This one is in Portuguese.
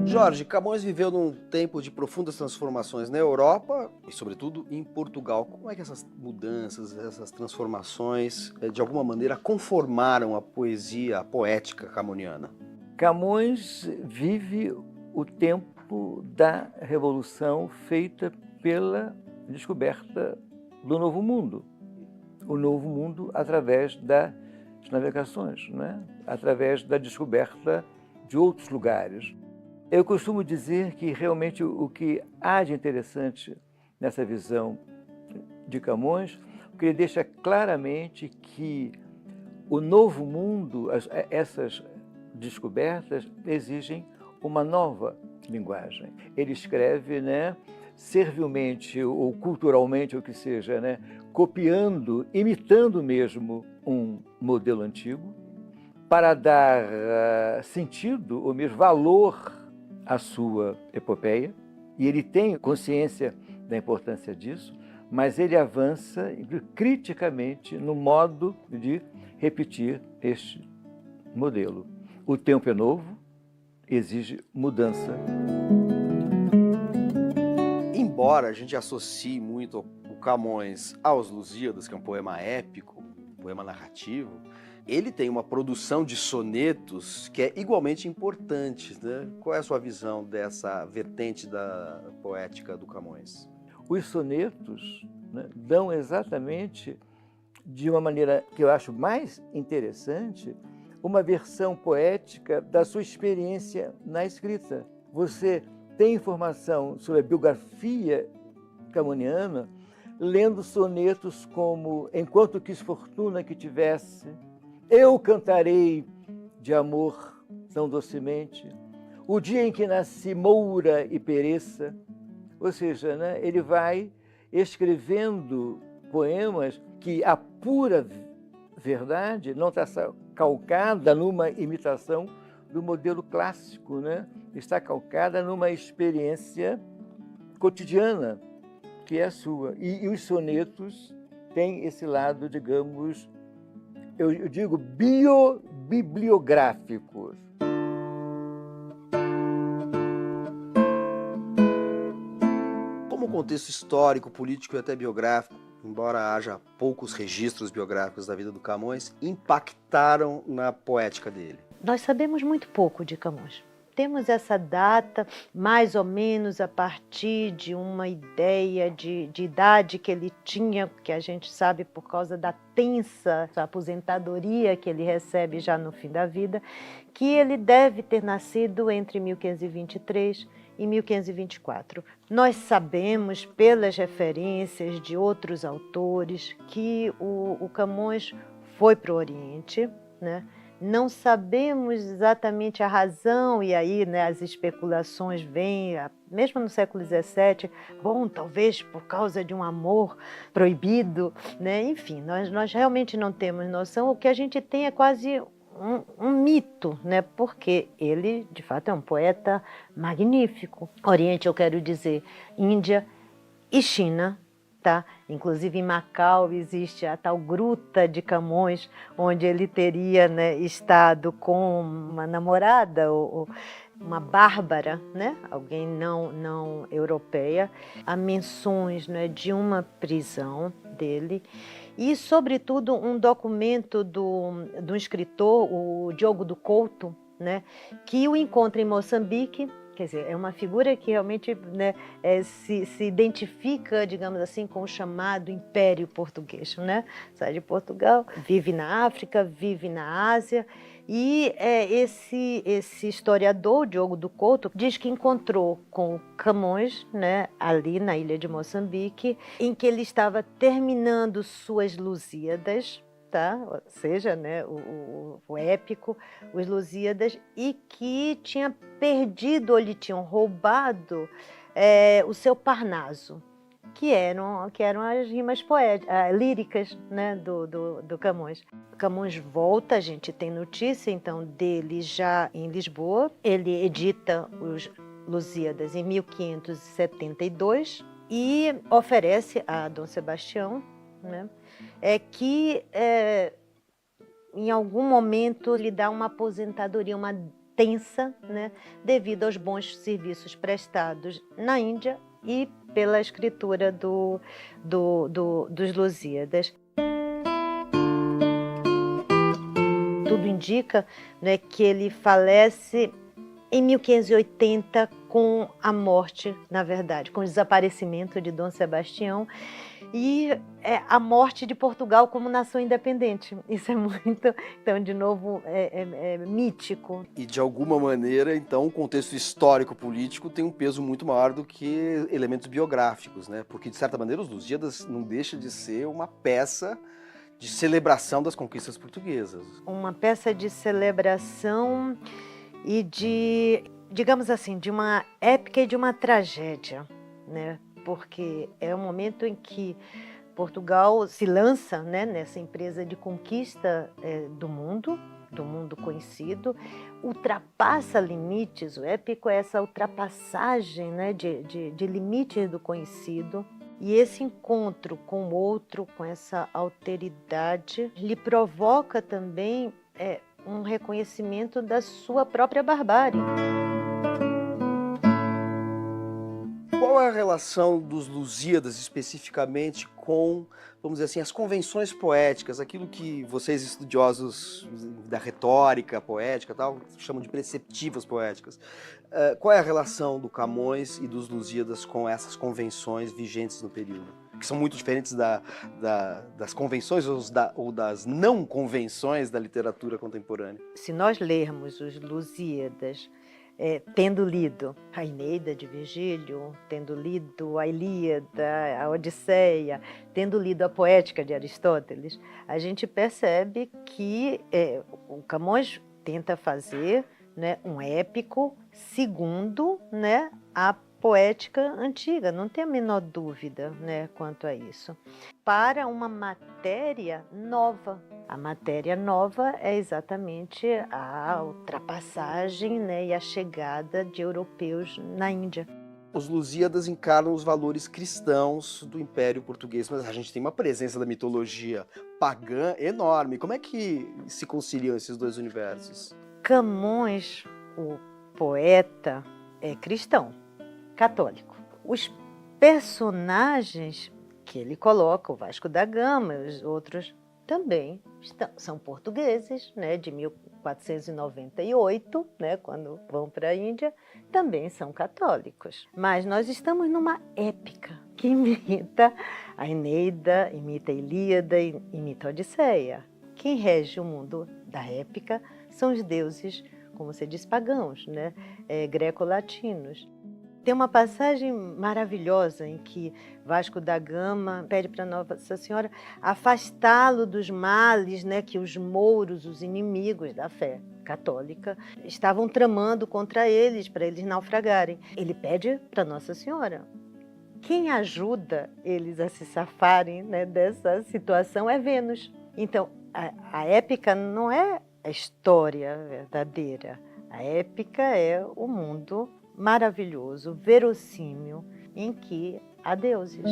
Jorge, Camões viveu num tempo de profundas transformações na Europa e, sobretudo, em Portugal. Como é que essas mudanças, essas transformações, de alguma maneira, conformaram a poesia, a poética camoniana? Camões vive o tempo da revolução feita pela descoberta do Novo Mundo. O Novo Mundo através das navegações, né? Através da descoberta de outros lugares. Eu costumo dizer que realmente o que há de interessante nessa visão de Camões, o que ele deixa claramente que o Novo Mundo, essas descobertas, exigem uma nova linguagem. Ele escreve, né, servilmente ou culturalmente, ou o que seja, né, copiando, imitando mesmo um modelo antigo, para dar sentido ou mesmo valor à sua epopeia. E ele tem consciência da importância disso, mas ele avança criticamente no modo de repetir este modelo. O tempo é novo, exige mudança. Embora a gente associe muito o Camões aos Lusíadas, que é um poema épico, um poema narrativo, ele tem uma produção de sonetos que é igualmente importante, né? Qual é a sua visão dessa vertente da poética do Camões? Os sonetos, né, dão exatamente, de uma maneira que eu acho mais interessante, uma versão poética da sua experiência na escrita. Você tem informação sobre a biografia camoniana lendo sonetos como Enquanto quis fortuna que tivesse, Eu cantarei de amor tão docemente, O dia em que nasci moura e pereça. Ou seja, né, ele vai escrevendo poemas que a pura verdade não está calcada numa imitação do modelo clássico, né? Está calcada numa experiência cotidiana, que é a sua. E os sonetos têm esse lado, digamos, eu digo, biobibliográfico. Como o contexto histórico, político e até biográfico, embora haja poucos registros biográficos da vida do Camões, impactaram na poética dele? Nós sabemos muito pouco de Camões. Temos essa data mais ou menos a partir de uma ideia de idade que ele tinha, que a gente sabe por causa da tensa aposentadoria que ele recebe já no fim da vida, que ele deve ter nascido entre 1523 e 1524. Nós sabemos, pelas referências de outros autores, que o Camões foi para o Oriente, né? Não sabemos exatamente a razão, e aí, né, as especulações vêm, mesmo no século XVII, bom, talvez por causa de um amor proibido, né? Enfim, nós realmente não temos noção. O que a gente tem é quase um mito, né? Porque ele, de fato, é um poeta magnífico. Oriente, eu quero dizer, Índia e China. Tá? Inclusive em Macau existe a tal Gruta de Camões, onde ele teria, né, estado com uma namorada, ou uma bárbara, né? Alguém não europeia. Há menções, né, de uma prisão dele e, sobretudo, um documento do escritor, o Diogo do Couto, né, que o encontra em Moçambique. Quer dizer, é uma figura que realmente, né, se identifica, digamos assim, com o chamado Império Português, né? Sai de Portugal, vive na África, vive na Ásia, e esse historiador, Diogo do Couto, diz que encontrou com Camões, né, ali na ilha de Moçambique, em que ele estava terminando suas Lusíadas, tá? Ou seja, né, o épico, os Lusíadas, e que tinha perdido ou lhe tinham roubado o seu Parnaso, que eram as rimas líricas, né, do Camões. Camões volta, a gente tem notícia então dele já em Lisboa, ele edita os Lusíadas em 1572 e oferece a Dom Sebastião, né, que em algum momento lhe dá uma aposentadoria, uma extensa, né, devido aos bons serviços prestados na Índia e pela escritura dos Lusíadas. Tudo indica, né, que ele falece em 1580 com a morte, na verdade, com o desaparecimento de Dom Sebastião e a morte de Portugal como nação independente. Isso é muito, então, de novo, mítico. E de alguma maneira, então, o contexto histórico-político tem um peso muito maior do que elementos biográficos, né? Porque, de certa maneira, os Lusíadas não deixa de ser uma peça de celebração das conquistas portuguesas. Uma peça de celebração e de, digamos assim, de uma épica e de uma tragédia, né? Porque é um momento em que Portugal se lança, né, nessa empresa de conquista do mundo conhecido, ultrapassa limites. O épico é essa ultrapassagem, né, de limites do conhecido. E esse encontro com o outro, com essa alteridade, lhe provoca também um reconhecimento da sua própria barbárie. Qual é a relação dos Lusíadas especificamente com, vamos dizer assim, as convenções poéticas, aquilo que vocês estudiosos da retórica poética tal, chamam de preceptivas poéticas? Qual é a relação do Camões e dos Lusíadas com essas convenções vigentes no período? Que são muito diferentes das convenções ou das não convenções da literatura contemporânea. Se nós lermos os Lusíadas, tendo lido a Eneida de Virgílio, tendo lido a Ilíada, a Odisseia, tendo lido a Poética de Aristóteles, a gente percebe que o Camões tenta fazer, né, um épico segundo, né, a poética antiga, não tem a menor dúvida, né, quanto a isso. Para uma matéria nova. A matéria nova é exatamente a ultrapassagem, né, e a chegada de europeus na Índia. Os Lusíadas encarnam os valores cristãos do Império Português, mas a gente tem uma presença da mitologia pagã enorme. Como é que se conciliam esses dois universos? Camões, o poeta, é cristão, católico. Os personagens que ele coloca, o Vasco da Gama e os outros, também são portugueses, né, de 1498, né, quando vão para a Índia, também são católicos. Mas nós estamos numa épica que imita a Eneida, imita a Ilíada, imita a Odisseia. Quem rege o mundo da épica são os deuses, como você diz, pagãos, né, greco-latinos. Tem uma passagem maravilhosa em que Vasco da Gama pede para Nossa Senhora afastá-lo dos males, né, que os mouros, os inimigos da fé católica, estavam tramando contra eles, para eles naufragarem. Ele pede para Nossa Senhora. Quem ajuda eles a se safarem, né, dessa situação é Vênus. Então, a épica não é a história verdadeira. A épica é o mundo maravilhoso, verossímil, em que há deuses.